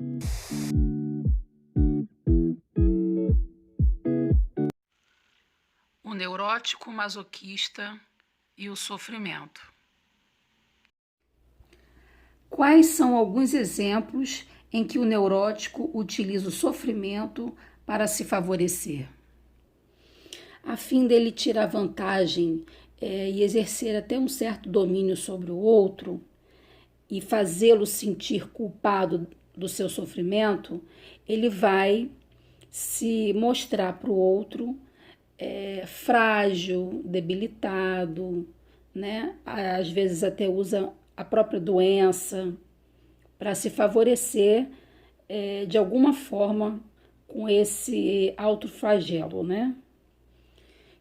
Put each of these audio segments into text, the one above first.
O neurótico masoquista e o sofrimento. Quais são alguns exemplos em que o neurótico utiliza o sofrimento para se favorecer? A fim dele tirar vantagem e exercer até um certo domínio sobre o outro e fazê-lo sentir culpado do seu sofrimento, ele vai se mostrar para o outro frágil, debilitado, né? Às vezes até usa a própria doença para se favorecer de alguma forma com esse autoflagelo, né?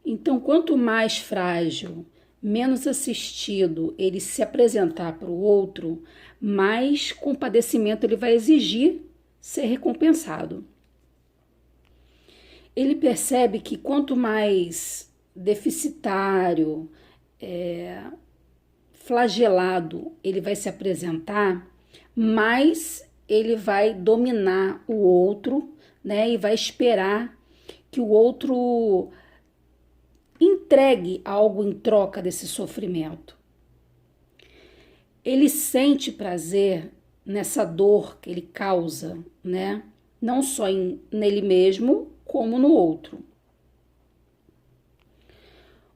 Então, quanto mais frágil, menos assistido ele se apresentar para o outro, mais compadecimento ele vai exigir ser recompensado. Ele percebe que quanto mais deficitário, flagelado ele vai se apresentar, mais ele vai dominar o outro, né? E vai esperar que o outro entregue algo em troca desse sofrimento. Ele sente prazer nessa dor que ele causa, né? Não só nele mesmo, como no outro.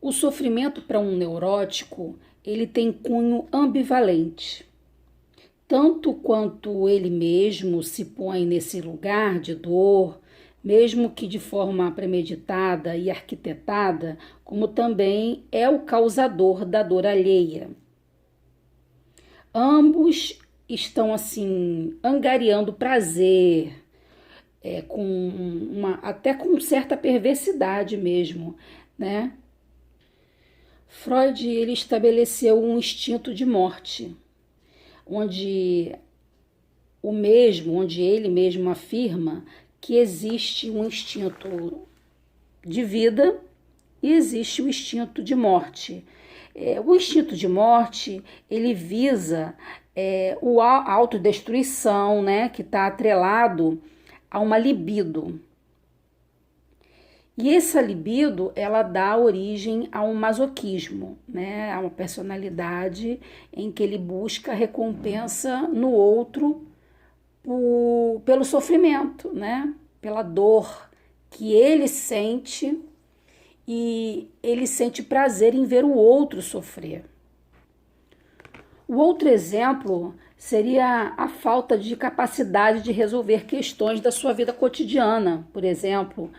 O sofrimento para um neurótico, ele tem cunho ambivalente. Tanto quanto ele mesmo se põe nesse lugar de dor, mesmo que de forma premeditada e arquitetada, como também é o causador da dor alheia. Ambos estão assim angariando prazer, até com certa perversidade mesmo, né? Freud ele estabeleceu um instinto de morte, onde ele mesmo afirma que existe um instinto de vida e existe o instinto de morte. O instinto de morte, ele visa a autodestruição, né, que está atrelado a uma libido. E essa libido, ela dá origem a um masoquismo, né, a uma personalidade em que ele busca recompensa no outro pelo sofrimento, né? Pela dor que ele sente, e ele sente prazer em ver o outro sofrer. O outro exemplo seria a falta de capacidade de resolver questões da sua vida cotidiana, por exemplo,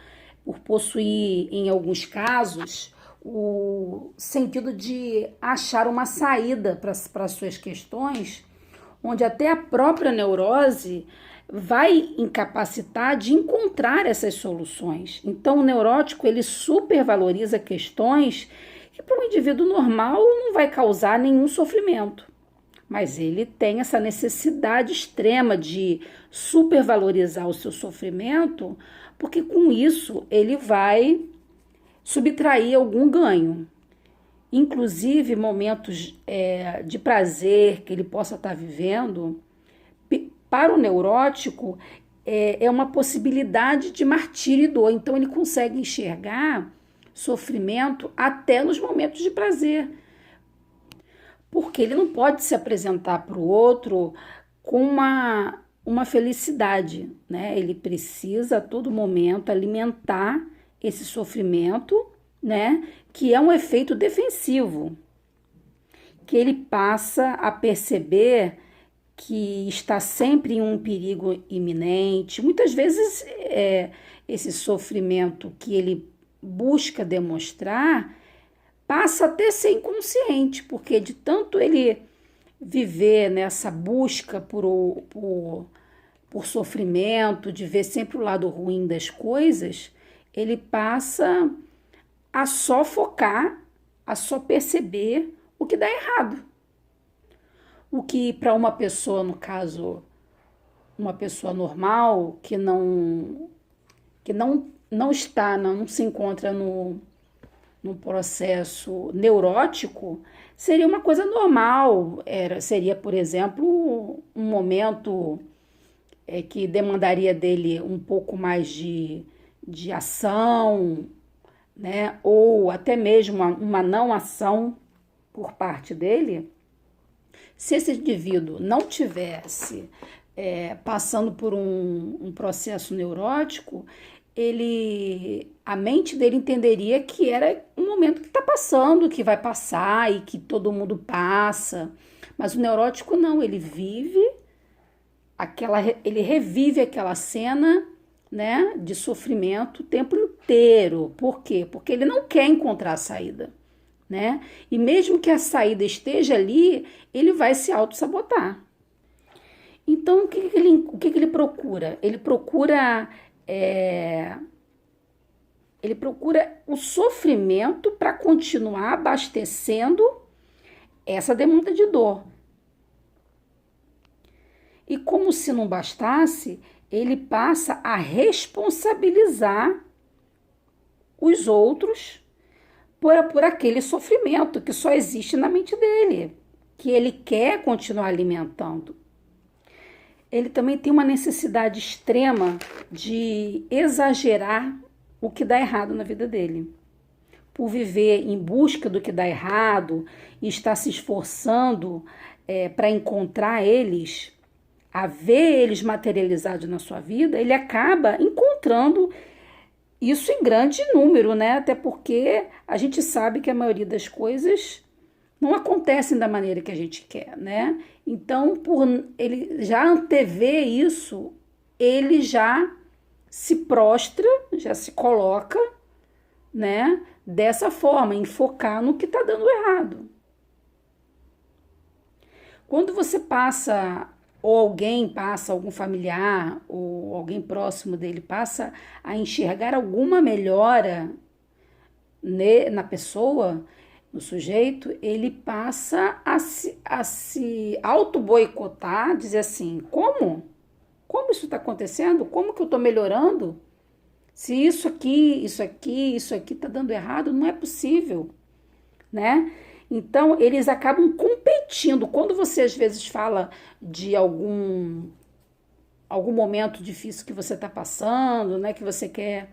por possuir, em alguns casos, o sentido de achar uma saída para as suas questões, onde até a própria neurose vai incapacitar de encontrar essas soluções. Então, o neurótico, ele supervaloriza questões que para um indivíduo normal não vai causar nenhum sofrimento. Mas ele tem essa necessidade extrema de supervalorizar o seu sofrimento, porque com isso ele vai subtrair algum ganho. Inclusive momentos de prazer que ele possa estar vivendo, para o neurótico é uma possibilidade de martírio e dor. Então ele consegue enxergar sofrimento até nos momentos de prazer, porque ele não pode se apresentar para o outro com uma felicidade, né? Ele precisa a todo momento alimentar esse sofrimento, né? Que é um efeito defensivo, que ele passa a perceber que está sempre em um perigo iminente. Muitas vezes esse sofrimento que ele busca demonstrar passa até a ser inconsciente, porque de tanto ele viver nessa busca por sofrimento, de ver sempre o lado ruim das coisas, ele passa a só focar, a só perceber o que dá errado. O que para uma pessoa, no caso, uma pessoa normal, que não se encontra no processo neurótico, seria uma coisa normal. Seria, por exemplo, um momento que demandaria dele um pouco mais de ação, né? Ou até mesmo uma não ação por parte dele, se esse indivíduo não tivesse passando por um processo neurótico, a mente dele entenderia que era um momento que está passando, que vai passar e que todo mundo passa. Mas o neurótico não, ele revive aquela cena, né, de sofrimento o tempo inteiro. Por quê? Porque ele não quer encontrar a saída, né? E mesmo que a saída esteja ali, ele vai se auto-sabotar. Então, o que ele procura? Ele procura o sofrimento para continuar abastecendo essa demanda de dor. E como se não bastasse, ele passa a responsabilizar os outros por aquele sofrimento que só existe na mente dele, que ele quer continuar alimentando. Ele também tem uma necessidade extrema de exagerar o que dá errado na vida dele. Por viver em busca do que dá errado e estar se esforçando para encontrar eles, a ver eles materializados na sua vida, ele acaba encontrando isso em grande número, né? Até porque a gente sabe que a maioria das coisas não acontecem da maneira que a gente quer, né? Então, por ele já antever isso, ele já se prostra, já se coloca, né? Dessa forma, em focar no que está dando errado. Quando você passa, ou alguém passa, algum familiar, ou alguém próximo dele passa a enxergar alguma melhora na pessoa, no sujeito, ele passa a se auto-boicotar, dizer assim, como? Como isso está acontecendo? Como que eu estou melhorando? Se isso aqui está dando errado, não é possível, né? Então, eles acabam competindo. Quando você, às vezes, fala de algum momento difícil que você está passando, né? Que você quer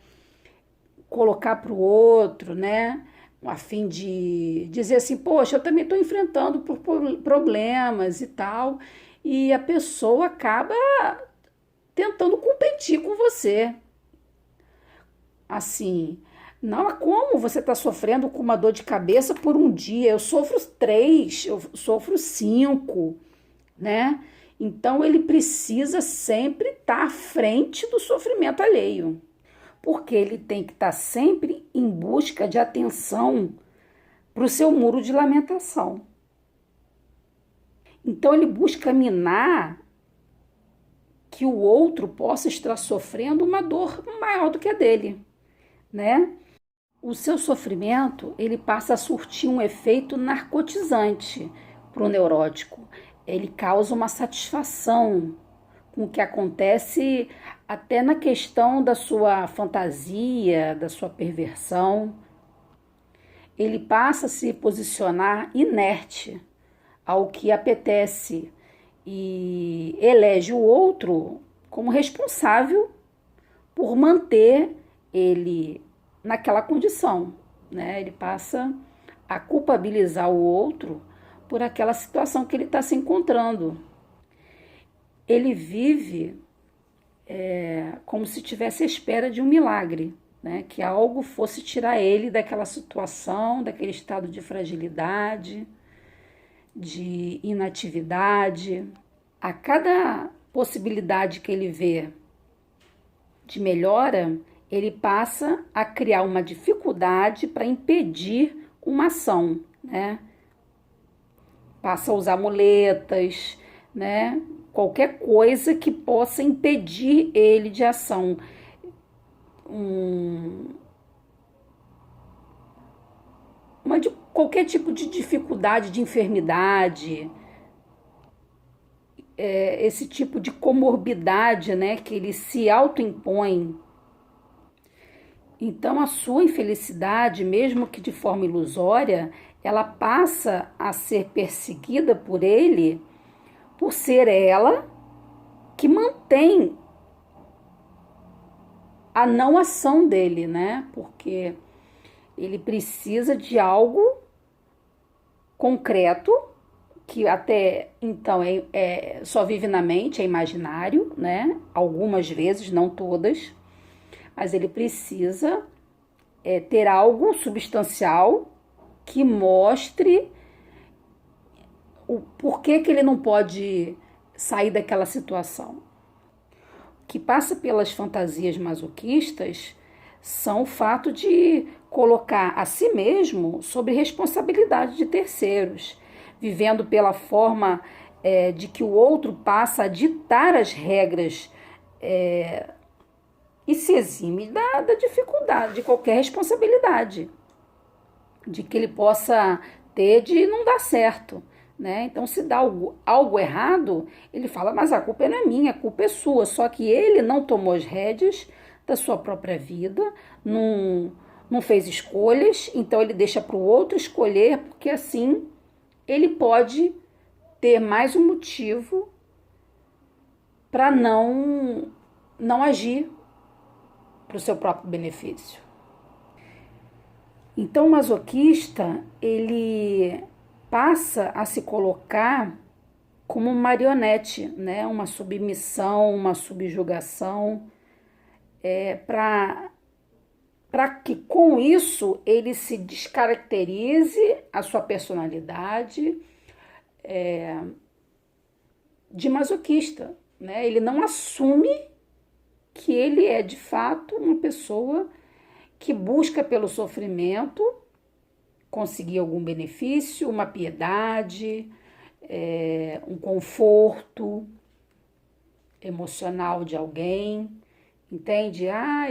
colocar para o outro, né? A fim de dizer assim, poxa, eu também estou enfrentando problemas e tal. E a pessoa acaba tentando competir com você. Assim, não é como você está sofrendo com uma dor de cabeça por um dia, eu sofro 3, eu sofro 5, né? Então ele precisa sempre estar à frente do sofrimento alheio, porque ele tem que estar sempre em busca de atenção para o seu muro de lamentação. Então ele busca minar que o outro possa estar sofrendo uma dor maior do que a dele, né? O seu sofrimento, ele passa a surtir um efeito narcotizante para o neurótico. Ele causa uma satisfação com o que acontece até na questão da sua fantasia, da sua perversão. Ele passa a se posicionar inerte ao que apetece e elege o outro como responsável por manter ele naquela condição, né? Ele passa a culpabilizar o outro por aquela situação que ele está se encontrando. Ele vive como se estivesse à espera de um milagre, né? Que algo fosse tirar ele daquela situação, daquele estado de fragilidade, de inatividade. A cada possibilidade que ele vê de melhora, ele passa a criar uma dificuldade para impedir uma ação, né? Passa a usar muletas, né? Qualquer coisa que possa impedir ele de ação. Qualquer tipo de dificuldade, de enfermidade, esse tipo de comorbidade, né? Que ele se autoimpõe. Então, a sua infelicidade, mesmo que de forma ilusória, ela passa a ser perseguida por ele, por ser ela que mantém tem a não ação dele, né? Porque ele precisa de algo concreto, que até então só vive na mente, é imaginário, né? Algumas vezes, não todas, mas ele precisa ter algo substancial que mostre o porquê que ele não pode sair daquela situação. O que passa pelas fantasias masoquistas são o fato de colocar a si mesmo sob responsabilidade de terceiros, vivendo pela forma de que o outro passa a ditar as regras e se exime da dificuldade, de qualquer responsabilidade, de que ele possa ter de não dar certo. Né? Então, se dá algo errado, ele fala, mas a culpa não é minha, a culpa é sua. Só que ele não tomou as rédeas da sua própria vida, não fez escolhas, então ele deixa para o outro escolher, porque assim ele pode ter mais um motivo para não agir para o seu próprio benefício. Então, o masoquista, ele passa a se colocar como marionete, né? Uma submissão, uma subjugação, para que com isso ele se descaracterize a sua personalidade de masoquista, né? Ele não assume que ele é de fato uma pessoa que busca pelo sofrimento conseguir algum benefício, uma piedade, um conforto emocional de alguém, entende?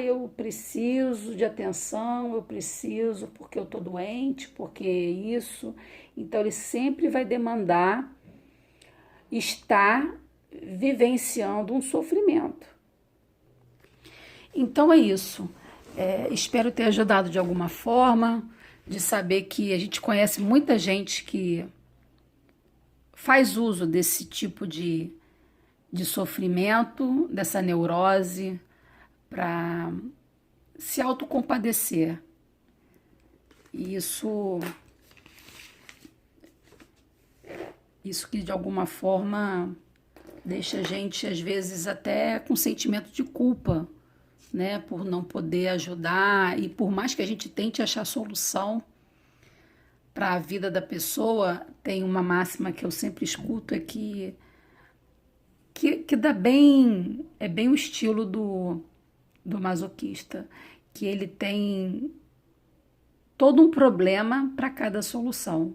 Eu preciso de atenção, eu preciso porque eu tô doente, porque isso. Então ele sempre vai demandar estar vivenciando um sofrimento. Então é isso. Espero ter ajudado de alguma forma, de saber que a gente conhece muita gente que faz uso desse tipo de sofrimento, dessa neurose, para se autocompadecer. E isso que de alguma forma deixa a gente, às vezes, até com sentimento de culpa, né, por não poder ajudar, e por mais que a gente tente achar solução para a vida da pessoa, tem uma máxima que eu sempre escuto, é que dá bem, é bem o estilo do masoquista, que ele tem todo um problema para cada solução.